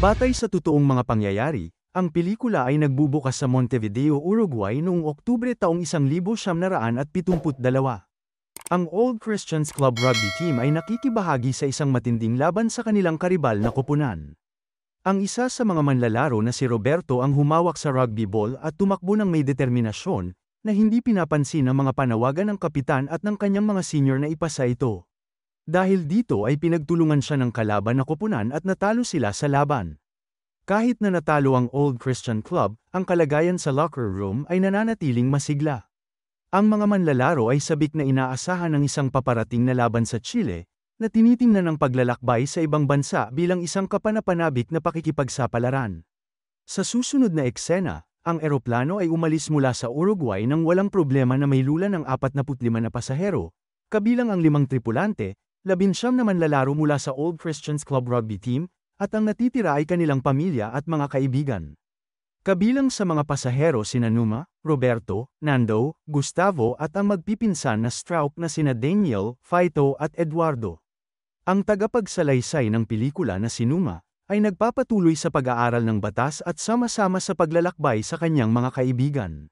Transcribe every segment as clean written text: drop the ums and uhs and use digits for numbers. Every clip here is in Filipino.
Batay sa totoong mga pangyayari, ang pelikula ay nagbubukas sa Montevideo, Uruguay noong Oktubre taong 1972. Ang Old Christians Club Rugby Team ay nakikibahagi sa isang matinding laban sa kanilang karibal na koponan. Ang isa sa mga manlalaro na si Roberto ang humawak sa rugby ball at tumakbo ng may determinasyon, na hindi pinapansin ng mga panawagan ng kapitan at ng kanyang mga senior na ipasa ito. Dahil dito ay pinagtulungan siya ng kalaban na koponan at natalo sila sa laban. Kahit na natalo ang Old Christian Club, ang kalagayan sa locker room ay nananatiling masigla. Ang mga manlalaro ay sabik na inaasahan ng isang paparating na laban sa Chile, na tinitingnan ng paglalakbay sa ibang bansa bilang isang kapanapanabik na pakikipagsapalaran. Sa susunod na eksena, ang eroplano ay umalis mula sa Uruguay nang walang problema na may lula ng 45 na pasahero, kabilang ang 5 tripulante, 19 na manlalaro mula sa Old Christians Club Rugby Team, at ang natitira ay kanilang pamilya at mga kaibigan. Kabilang sa mga pasahero sina Numa, Roberto, Nando, Gustavo at ang magpipinsan na stroke na sina Daniel, Faito at Eduardo. Ang tagapagsalaysay ng pelikula na si Numa, ay nagpapatuloy sa pag-aaral ng batas at sama-sama sa paglalakbay sa kanyang mga kaibigan.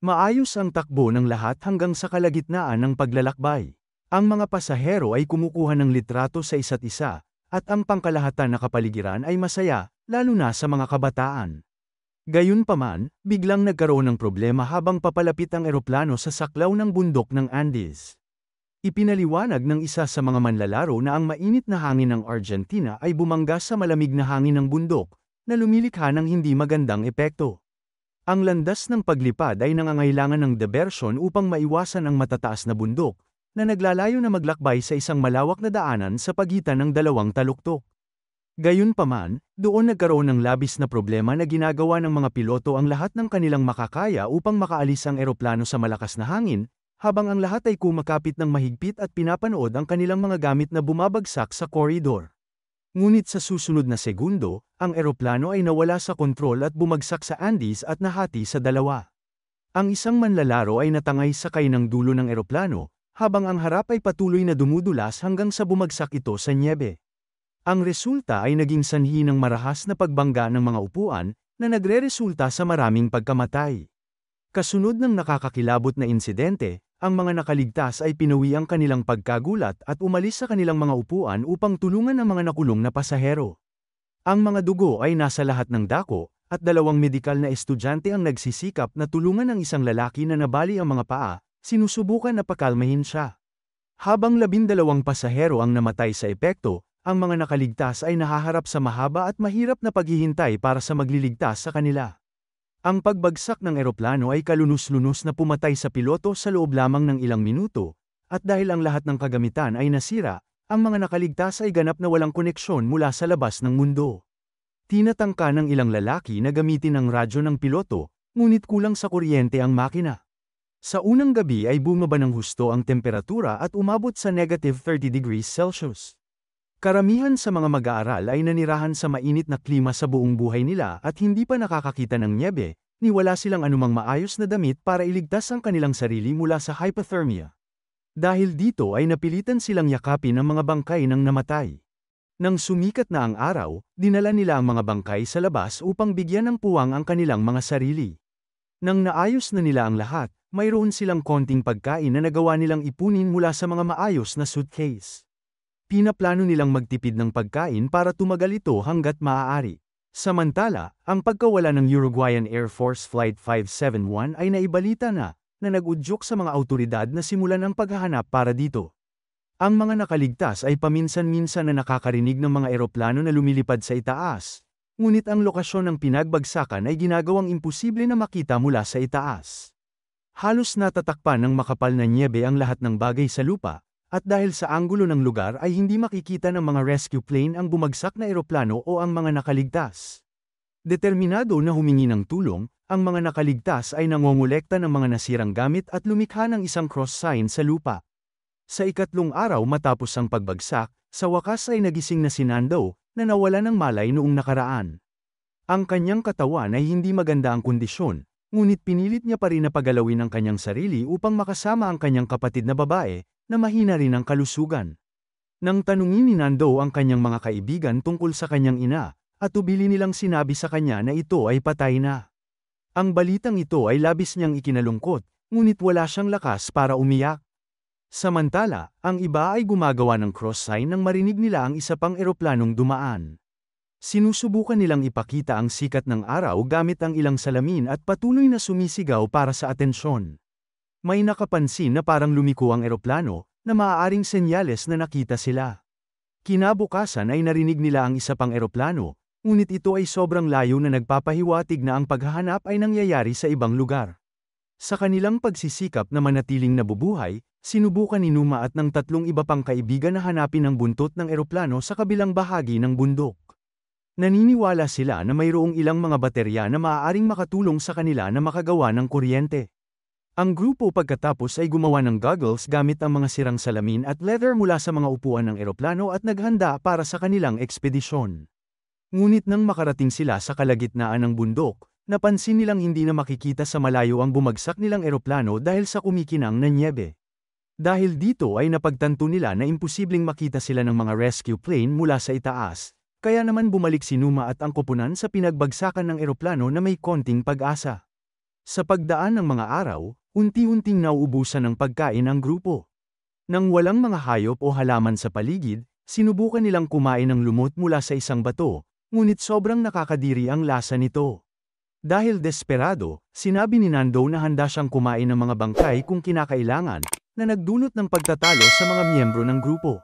Maayos ang takbo ng lahat hanggang sa kalagitnaan ng paglalakbay. Ang mga pasahero ay kumukuha ng litrato sa isa't isa, at ang pangkalahatan na kapaligiran ay masaya, lalo na sa mga kabataan. Gayunpaman, biglang nagkaroon ng problema habang papalapit ang eroplano sa saklaw ng bundok ng Andes. Ipinaliwanag ng isa sa mga manlalaro na ang mainit na hangin ng Argentina ay bumangga sa malamig na hangin ng bundok, na lumilikha ng hindi magandang epekto. Ang landas ng paglipad ay nangangailangan ng diversyon upang maiwasan ang matataas na bundok, na naglalayo na maglakbay sa isang malawak na daanan sa pagitan ng dalawang taluktok. Gayunpaman, doon nagkaroon ng labis na problema na ginagawa ng mga piloto ang lahat ng kanilang makakaya upang makaalis ang eroplano sa malakas na hangin, habang ang lahat ay kumakapit ng mahigpit at pinapanood ang kanilang mga gamit na bumabagsak sa koridor. Ngunit sa susunod na segundo, ang eroplano ay nawala sa kontrol at bumagsak sa Andes at nahati sa dalawa. Ang isang manlalaro ay natangay sakay ng dulo ng eroplano, habang ang harap ay patuloy na dumudulas hanggang sa bumagsak ito sa nyebe. Ang resulta ay naging sanhi ng marahas na pagbangga ng mga upuan, na nagre-resulta sa maraming pagkamatay. Kasunod ng nakakakilabot na insidente, ang mga nakaligtas ay pinuwi ang kanilang pagkagulat at umalis sa kanilang mga upuan upang tulungan ang mga nakulong na pasahero. Ang mga dugo ay nasa lahat ng dako, at 2 medikal na estudyante ang nagsisikap na tulungan ang isang lalaki na nabali ang mga paa, sinusubukan na pakalmahin siya. Habang 12 pasahero ang namatay sa epekto, ang mga nakaligtas ay nahaharap sa mahaba at mahirap na paghihintay para sa magliligtas sa kanila. Ang pagbagsak ng eroplano ay kalunos-lunos na pumatay sa piloto sa loob lamang ng ilang minuto, at dahil ang lahat ng kagamitan ay nasira, ang mga nakaligtas ay ganap na walang koneksyon mula sa labas ng mundo. Tinatangka ng ilang lalaki na gamitin ang radyo ng piloto, ngunit kulang sa kuryente ang makina. Sa unang gabi ay bumaba ng husto ang temperatura at umabot sa -30°C. Karamihan sa mga mag-aaral ay nanirahan sa mainit na klima sa buong buhay nila at hindi pa nakakakita ng nyebe, ni wala silang anumang maayos na damit para iligtas ang kanilang sarili mula sa hypothermia. Dahil dito ay napilitan silang yakapin ang mga bangkay ng namatay. Nang sumikat na ang araw, dinala nila ang mga bangkay sa labas upang bigyan ng puwang ang kanilang mga sarili. Nang naayos na nila ang lahat, mayroon silang konting pagkain na nagawa nilang ipunin mula sa mga maayos na suitcase. Pinaplano nilang magtipid ng pagkain para tumagal ito hanggat maaari. Samantala, ang pagkawala ng Uruguayan Air Force Flight 571 ay naibalita na nag-udyok sa mga awtoridad na simulan ang paghahanap para dito. Ang mga nakaligtas ay paminsan-minsan na nakakarinig ng mga eroplano na lumilipad sa itaas, ngunit ang lokasyon ng pinagbagsakan ay ginagawang imposible na makita mula sa itaas. Halos natatakpan ng makapal na nyebe ang lahat ng bagay sa lupa, at dahil sa anggulo ng lugar ay hindi makikita ng mga rescue plane ang bumagsak na eroplano o ang mga nakaligtas. Determinado na humingi ng tulong, ang mga nakaligtas ay nangongolekta ng mga nasirang gamit at lumikha ng isang cross sign sa lupa. Sa ikatlong araw matapos ang pagbagsak, sa wakas ay nagising na si Nando, na nawala ng malay noong nakaraan. Ang kanyang katawan ay hindi maganda ang kondisyon, ngunit pinilit niya pa rin na pagalawin ang kanyang sarili upang makasama ang kanyang kapatid na babae, na mahina rin ang kalusugan. Nang tanungin ni Nando ang kanyang mga kaibigan tungkol sa kanyang ina, at tubili nilang sinabi sa kanya na ito ay patay na. Ang balitang ito ay labis niyang ikinalungkot, ngunit wala siyang lakas para umiyak. Samantala, ang iba ay gumagawa ng cross sign nang marinig nila ang isa pang eroplanong dumaan. Sinusubukan nilang ipakita ang sikat ng araw gamit ang ilang salamin at patuloy na sumisigaw para sa atensyon. May nakapansin na parang lumiko ang eroplano, na maaaring senyales na nakita sila. Kinabukasan ay narinig nila ang isa pang eroplano, ngunit ito ay sobrang layo na nagpapahiwatig na ang paghahanap ay nangyayari sa ibang lugar. Sa kanilang pagsisikap na manatiling nabubuhay, sinubukan ni Numa at ng tatlong iba pang kaibigan na hanapin ang buntot ng eroplano sa kabilang bahagi ng bundok. Naniniwala sila na mayroong ilang mga baterya na maaaring makatulong sa kanila na makagawa ng kuryente. Ang grupo pagkatapos ay gumawa ng goggles gamit ang mga sirang salamin at leather mula sa mga upuan ng eroplano at naghanda para sa kanilang ekspedisyon. Ngunit nang makarating sila sa kalagitnaan ng bundok, napansin nilang hindi na makikita sa malayo ang bumagsak nilang eroplano dahil sa kumikinang na nyebe. Dahil dito ay napagtanto nila na imposibleng makita sila ng mga rescue plane mula sa itaas. Kaya naman bumalik si Numa at ang koponan sa pinagbagsakan ng eroplano na may konting pag-asa. Sa pagdaan ng mga araw, unti-unting nauubusan ng pagkain ang grupo. Nang walang mga hayop o halaman sa paligid, sinubukan nilang kumain ng lumot mula sa isang bato, ngunit sobrang nakakadiri ang lasa nito. Dahil desperado, sinabi ni Nando na handa siyang kumain ng mga bangkay kung kinakailangan, na nagdulot ng pagtatalo sa mga miyembro ng grupo.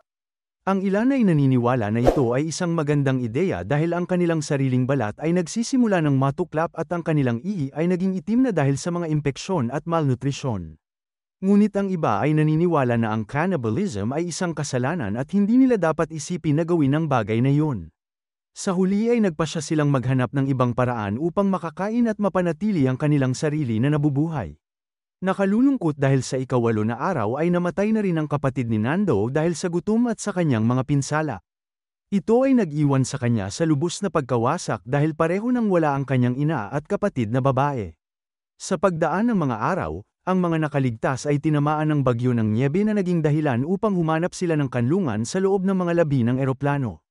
Ang ilan ay naniniwala na ito ay isang magandang ideya dahil ang kanilang sariling balat ay nagsisimula ng matuklap at ang kanilang ihi ay naging itim na dahil sa mga impeksyon at malnutrisyon. Ngunit ang iba ay naniniwala na ang cannibalism ay isang kasalanan at hindi nila dapat isipin na gawin ang bagay na yun. Sa huli ay nagpasya silang maghanap ng ibang paraan upang makakain at mapanatili ang kanilang sarili na nabubuhay. Nakalulungkot dahil sa ikawalo na araw ay namatay na rin ang kapatid ni Nando dahil sa gutom at sa kanyang mga pinsala. Ito ay nag-iwan sa kanya sa lubos na pagkawasak dahil pareho nang wala ang kanyang ina at kapatid na babae. Sa pagdaan ng mga araw, ang mga nakaligtas ay tinamaan ng bagyo ng nyebe na naging dahilan upang humanap sila ng kanlungan sa loob ng mga labi ng eroplano.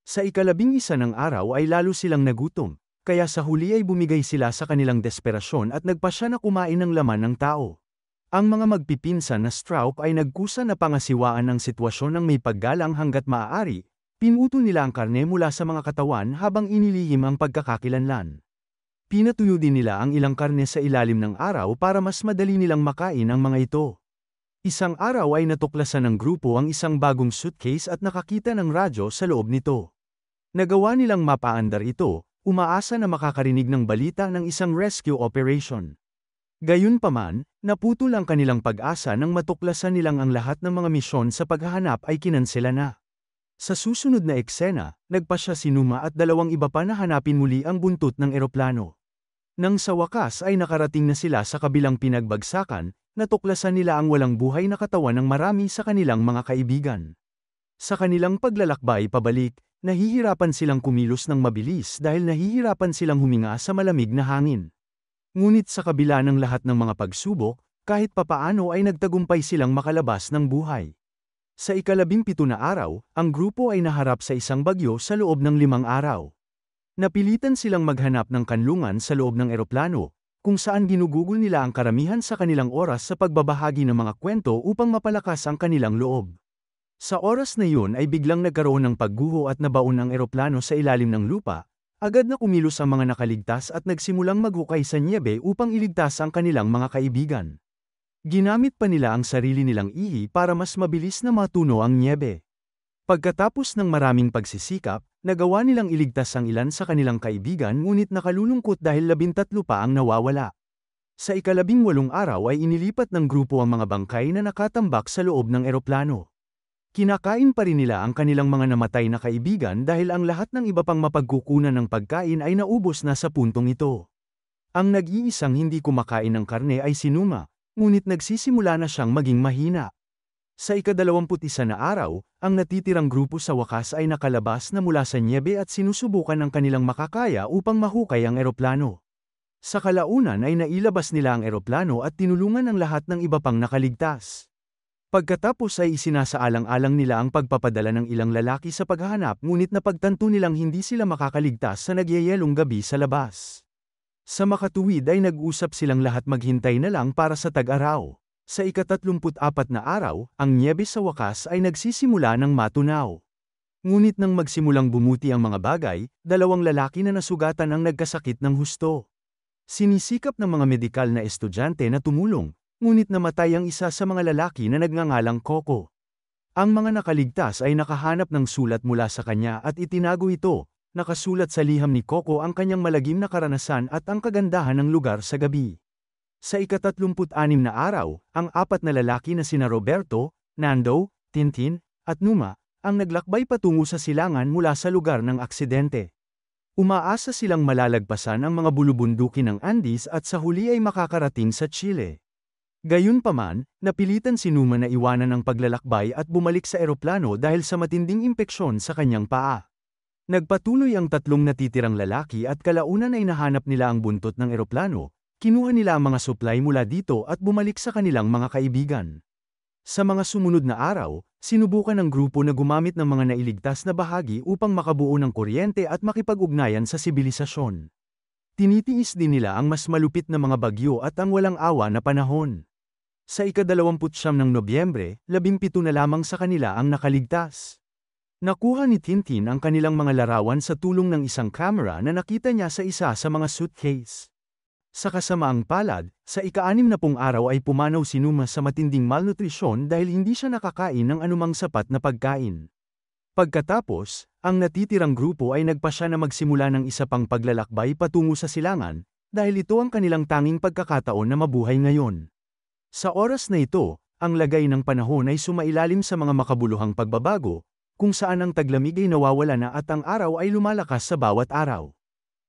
Sa ika-11 ng araw ay lalo silang nagutom. Kaya sa huli ay bumigay sila sa kanilang desperasyon at nagpasya na kumain ng laman ng tao. Ang mga magpipinsan na Stroup ay nagkusa na pangasiwaan ang sitwasyon ng may paggalang hanggat maaari, pinuto nila ang karne mula sa mga katawan habang inilihim ang pagkakakilanlan. Pinatuyo din nila ang ilang karne sa ilalim ng araw para mas madali nilang makain ang mga ito. Isang araw ay natuklasan ng grupo ang isang bagong suitcase at nakakita ng radyo sa loob nito. Nagawa nilang mapaandar ito, umaasa na makakarinig ng balita ng isang rescue operation. Gayunpaman, naputol ang kanilang pag-asa nang matuklasan nilang ang lahat ng mga misyon sa paghahanap ay kinansela na. Sa susunod na eksena, nagpasya si Numa at dalawang iba pa na hanapin muli ang buntot ng eroplano. Nang sa wakas ay nakarating na sila sa kabilang pinagbagsakan, natuklasan nila ang walang buhay na katawan ng marami sa kanilang mga kaibigan. Sa kanilang paglalakbay pabalik, nahihirapan silang kumilos ng mabilis dahil nahihirapan silang huminga sa malamig na hangin. Ngunit sa kabila ng lahat ng mga pagsubok, kahit papaano ay nagtagumpay silang makalabas ng buhay. Sa ika-17 na araw, ang grupo ay naharap sa isang bagyo sa loob ng 5 araw. Napilitan silang maghanap ng kanlungan sa loob ng eroplano, kung saan ginugugol nila ang karamihan sa kanilang oras sa pagbabahagi ng mga kwento upang mapalakas ang kanilang loob. Sa oras na yun ay biglang nagkaroon ng pagguho at nabaon ang eroplano sa ilalim ng lupa, agad na kumilos ang mga nakaligtas at nagsimulang maghukay sa nyebe upang iligtas ang kanilang mga kaibigan. Ginamit pa nila ang sarili nilang ihi para mas mabilis na matuno ang nyebe. Pagkatapos ng maraming pagsisikap, nagawa nilang iligtas ang ilan sa kanilang kaibigan ngunit nakalulungkot dahil 13 pa ang nawawala. Sa ika-18 araw ay inilipat ng grupo ang mga bangkay na nakatambak sa loob ng eroplano. Kinakain pa rin nila ang kanilang mga namatay na kaibigan dahil ang lahat ng iba pang mapagkukunan ng pagkain ay naubos na sa puntong ito. Ang nag-iisang hindi kumakain ng karne ay si Numa, ngunit nagsisimula na siyang maging mahina. Sa ika-21 na araw, ang natitirang grupo sa wakas ay nakalabas na mula sa nyebe at sinusubukan ang kanilang makakaya upang mahukay ang eroplano. Sa kalaunan ay nailabas nila ang eroplano at tinulungan ang lahat ng iba pang nakaligtas. Pagkatapos ay isinasaalang-alang nila ang pagpapadala ng ilang lalaki sa paghahanap ngunit napagtanto nilang hindi sila makakaligtas sa nagyayelong gabi sa labas. Sa makatuwid ay nag-usap silang lahat maghintay na lang para sa tag-araw. Sa ika-34 na araw, ang niyebe sa wakas ay nagsisimula ng matunaw. Ngunit nang magsimulang bumuti ang mga bagay, dalawang lalaki na nasugatan ang nagkasakit ng husto. Sinisikap ng mga medikal na estudyante na tumulong, ngunit namatay ang isa sa mga lalaki na nagngangalang Coco. Ang mga nakaligtas ay nakahanap ng sulat mula sa kanya at itinago ito. Nakasulat sa liham ni Coco ang kanyang malagim na karanasan at ang kagandahan ng lugar sa gabi. Sa ika-36 na araw, ang apat na lalaki na sina Roberto, Nando, Tintin, at Numa, ang naglakbay patungo sa silangan mula sa lugar ng aksidente. Umaasa silang malalagpasan ang mga bulubundukin ng Andes at sa huli ay makakarating sa Chile. Gayunpaman, napilitan si Numa na iwanan ang paglalakbay at bumalik sa eroplano dahil sa matinding impeksyon sa kanyang paa. Nagpatuloy ang tatlong natitirang lalaki at kalaunan ay nahanap nila ang buntot ng eroplano, kinuha nila ang mga supply mula dito at bumalik sa kanilang mga kaibigan. Sa mga sumunod na araw, sinubukan ng grupo na gumamit ng mga nailigtas na bahagi upang makabuo ng kuryente at makipag-ugnayan sa sibilisasyon. Tinitiis din nila ang mas malupit na mga bagyo at ang walang awa na panahon. Sa ika-29 ng Nobyembre, 17 na lamang sa kanila ang nakaligtas. Nakuha ni Tintin ang kanilang mga larawan sa tulong ng isang kamera na nakita niya sa isa sa mga suitcase. Sa kasamaang palad, sa ika-60 araw ay pumanaw si Numa sa matinding malnutrisyon dahil hindi siya nakakain ng anumang sapat na pagkain. Pagkatapos, ang natitirang grupo ay nagpasya na magsimula ng isa pang paglalakbay patungo sa silangan, dahil ito ang kanilang tanging pagkakataon na mabuhay ngayon. Sa oras na ito, ang lagay ng panahon ay sumailalim sa mga makabuluhang pagbabago, kung saan ang taglamig ay nawawala na at ang araw ay lumalakas sa bawat araw.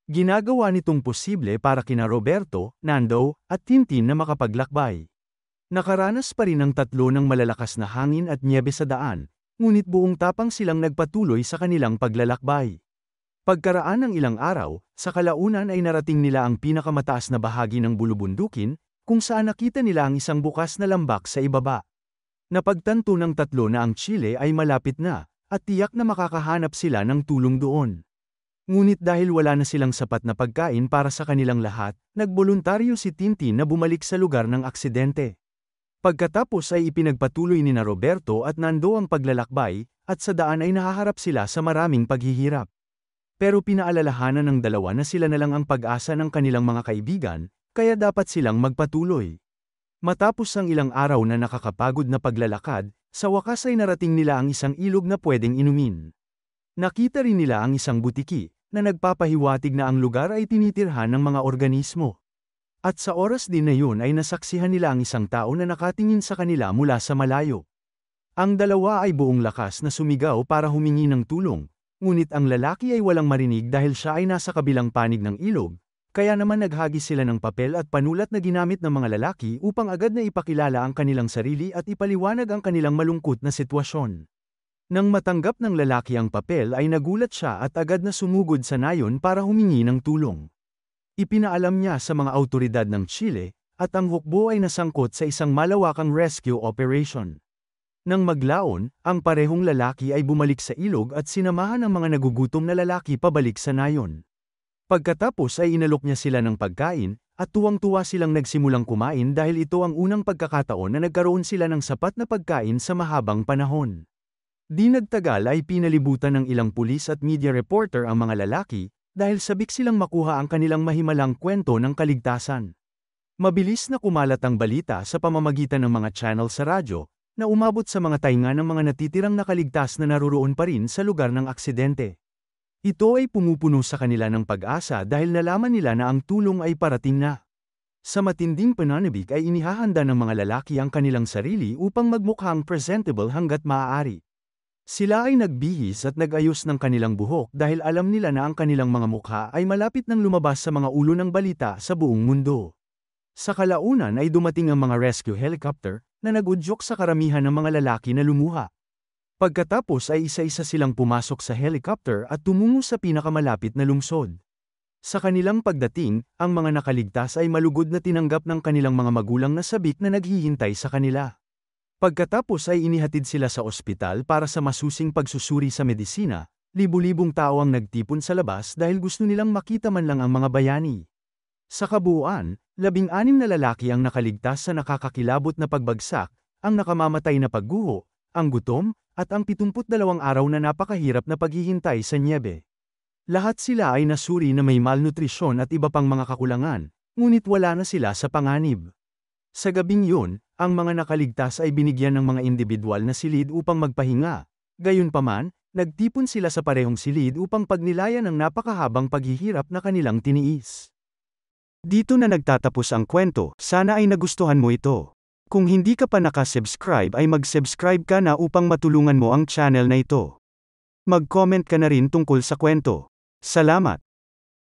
Ginagawa nitong posible para kina Roberto, Nando, at Tintin na makapaglakbay. Nakaranas pa rin ang tatlo ng malalakas na hangin at nyebe sa daan, ngunit buong tapang silang nagpatuloy sa kanilang paglalakbay. Pagkaraan ng ilang araw, sa kalaunan ay narating nila ang pinakamataas na bahagi ng bulubundukin, kung saan nakita nila ang isang bukas na lambak sa ibaba. Napagtanto ng tatlo na ang Chile ay malapit na, at tiyak na makakahanap sila ng tulong doon. Ngunit dahil wala na silang sapat na pagkain para sa kanilang lahat, nagboluntaryo si Tintin na bumalik sa lugar ng aksidente. Pagkatapos ay ipinagpatuloy ni na Roberto at Nando ang paglalakbay, at sa daan ay nahaharap sila sa maraming paghihirap. Pero pinaalalahanan ng dalawa na sila na lang ang pag-asa ng kanilang mga kaibigan, kaya dapat silang magpatuloy. Matapos ang ilang araw na nakakapagod na paglalakad, sa wakas ay narating nila ang isang ilog na pwedeng inumin. Nakita rin nila ang isang butiki, na nagpapahiwatig na ang lugar ay tinitirhan ng mga organismo. At sa oras din na yun ay nasaksihan nila ang isang tao na nakatingin sa kanila mula sa malayo. Ang dalawa ay buong lakas na sumigaw para humingi ng tulong, ngunit ang lalaki ay walang marinig dahil siya ay nasa kabilang panig ng ilog, kaya naman naghagis sila ng papel at panulat na ginamit ng mga lalaki upang agad na ipakilala ang kanilang sarili at ipaliwanag ang kanilang malungkot na sitwasyon. Nang matanggap ng lalaki ang papel ay nagulat siya at agad na sumugod sa nayon para humingi ng tulong. Ipinaalam niya sa mga awtoridad ng Chile, at ang hukbo ay nasangkot sa isang malawakang rescue operation. Nang maglaon, ang parehong lalaki ay bumalik sa ilog at sinamahan ng mga nagugutom na lalaki pabalik sa nayon. Pagkatapos ay inalok niya sila ng pagkain, at tuwang-tuwa silang nagsimulang kumain dahil ito ang unang pagkakataon na nagkaroon sila ng sapat na pagkain sa mahabang panahon. Di nagtagal ay pinalibutan ng ilang pulis at media reporter ang mga lalaki, dahil sabik silang makuha ang kanilang mahimalang kwento ng kaligtasan. Mabilis na kumalat ang balita sa pamamagitan ng mga channel sa radyo, na umabot sa mga tainga ng mga natitirang nakaligtas na naruroon pa rin sa lugar ng aksidente. Ito ay pumupuno sa kanila ng pag-asa dahil nalaman nila na ang tulong ay parating na. Sa matinding pananabik ay inihahanda ng mga lalaki ang kanilang sarili upang magmukhang presentable hanggat maaari. Sila ay nagbihis at nag-ayos ng kanilang buhok dahil alam nila na ang kanilang mga mukha ay malapit nang lumabas sa mga ulo ng balita sa buong mundo. Sa kalaunan ay dumating ang mga rescue helicopter, na nag-udyok sa karamihan ng mga lalaki na lumuha. Pagkatapos ay isa-isa silang pumasok sa helicopter at tumungo sa pinakamalapit na lungsod. Sa kanilang pagdating, ang mga nakaligtas ay malugod na tinanggap ng kanilang mga magulang na sabik na naghihintay sa kanila. Pagkatapos ay inihatid sila sa ospital para sa masusing pagsusuri sa medisina, libu-libong tao ang nagtipon sa labas dahil gusto nilang makita man lang ang mga bayani. Sa kabuuan, 16 na lalaki ang nakaligtas sa nakakakilabot na pagbagsak, ang nakamamatay na pagguho, ang gutom, at ang 72 araw na napakahirap na paghihintay sa nyebe. Lahat sila ay nasuri na may malnutrisyon at iba pang mga kakulangan, ngunit wala na sila sa panganib. Sa gabing yun, ang mga nakaligtas ay binigyan ng mga individual na silid upang magpahinga. Gayunpaman, nagtipon sila sa parehong silid upang pagnilayan ang napakahabang paghihirap na kanilang tiniis. Dito na nagtatapos ang kwento, sana ay nagustuhan mo ito. Kung hindi ka pa nakasubscribe ay mag-subscribe ka na upang matulungan mo ang channel na ito. Mag-comment ka na rin tungkol sa kwento. Salamat!